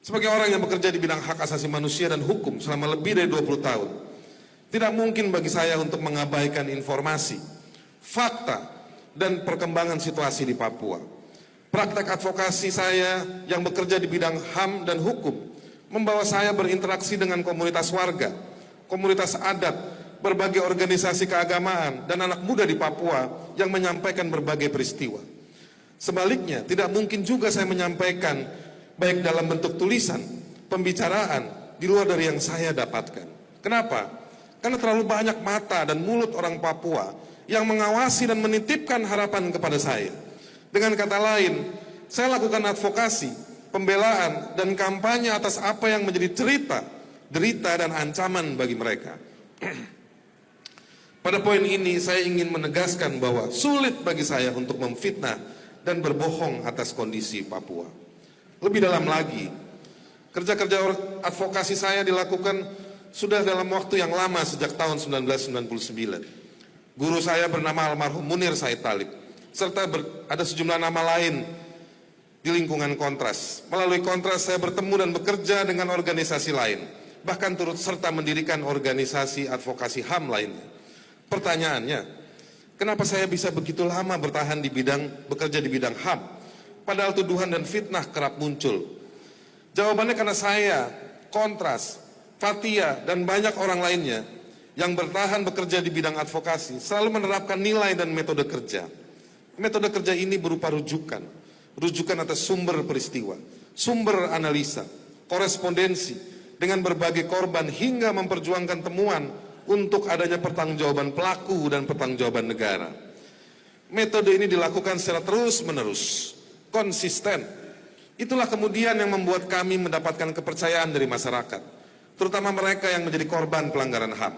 Sebagai orang yang bekerja di bidang hak asasi manusia dan hukum selama lebih dari 20 tahun, tidak mungkin bagi saya untuk mengabaikan informasi, fakta, dan perkembangan situasi di Papua. Praktek advokasi saya yang bekerja di bidang HAM dan hukum membawa saya berinteraksi dengan komunitas warga, komunitas adat, berbagai organisasi keagamaan, dan anak muda di Papua yang menyampaikan berbagai peristiwa. Sebaliknya, tidak mungkin juga saya menyampaikan baik dalam bentuk tulisan, pembicaraan, di luar dari yang saya dapatkan. Kenapa? Karena terlalu banyak mata dan mulut orang Papua yang mengawasi dan menitipkan harapan kepada saya. Dengan kata lain, saya lakukan advokasi, pembelaan, dan kampanye atas apa yang menjadi cerita, derita, dan ancaman bagi mereka. Pada poin ini, saya ingin menegaskan bahwa sulit bagi saya untuk memfitnah dan berbohong atas kondisi Papua. Lebih dalam lagi, kerja-kerja advokasi saya dilakukan sudah dalam waktu yang lama sejak tahun 1999. Guru saya bernama almarhum Munir Said Talib, serta ada sejumlah nama lain di lingkungan Kontras. Melalui Kontras saya bertemu dan bekerja dengan organisasi lain, bahkan turut serta mendirikan organisasi advokasi HAM lainnya. Pertanyaannya, kenapa saya bisa begitu lama bertahan bekerja di bidang HAM, padahal tuduhan dan fitnah kerap muncul? Jawabannya karena saya, Kontras, Fathia, dan banyak orang lainnya yang bertahan bekerja di bidang advokasi selalu menerapkan nilai dan metode kerja. Metode kerja ini berupa rujukan atas sumber peristiwa, sumber analisa, korespondensi dengan berbagai korban hingga memperjuangkan temuan untuk adanya pertanggungjawaban pelaku dan pertanggungjawaban negara. Metode ini dilakukan secara terus-menerus, konsisten. Itulah kemudian yang membuat kami mendapatkan kepercayaan dari masyarakat, terutama mereka yang menjadi korban pelanggaran HAM,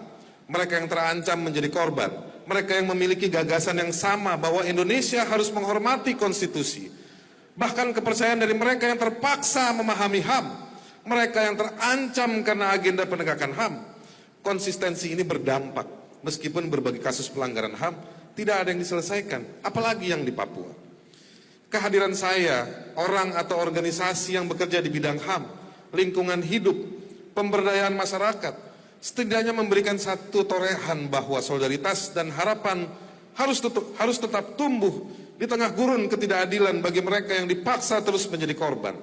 mereka yang terancam menjadi korban, mereka yang memiliki gagasan yang sama bahwa Indonesia harus menghormati konstitusi, bahkan kepercayaan dari mereka yang terpaksa memahami HAM, mereka yang terancam karena agenda penegakan HAM. Konsistensi ini berdampak, meskipun berbagai kasus pelanggaran HAM tidak ada yang diselesaikan, apalagi yang di Papua. Kehadiran saya, orang atau organisasi yang bekerja di bidang HAM, lingkungan hidup, pemberdayaan masyarakat, setidaknya memberikan satu torehan bahwa solidaritas dan harapan harus tetap tumbuh di tengah gurun ketidakadilan bagi mereka yang dipaksa terus menjadi korban.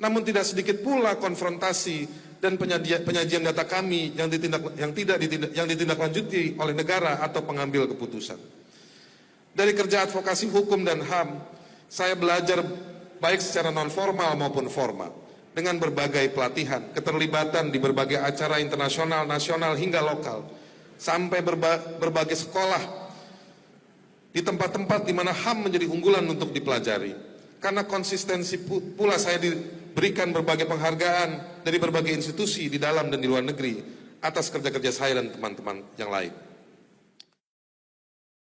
Namun tidak sedikit pula konfrontasi dan penyajian data kami yang ditindaklanjuti oleh negara atau pengambil keputusan. Dari kerja advokasi hukum dan HAM, saya belajar baik secara non formal maupun formal, dengan berbagai pelatihan, keterlibatan di berbagai acara internasional, nasional hingga lokal, sampai berbagai sekolah di tempat-tempat di mana HAM menjadi unggulan untuk dipelajari. Karena konsistensi pula saya diberikan berbagai penghargaan dari berbagai institusi di dalam dan di luar negeri atas kerja-kerja saya dan teman-teman yang lain.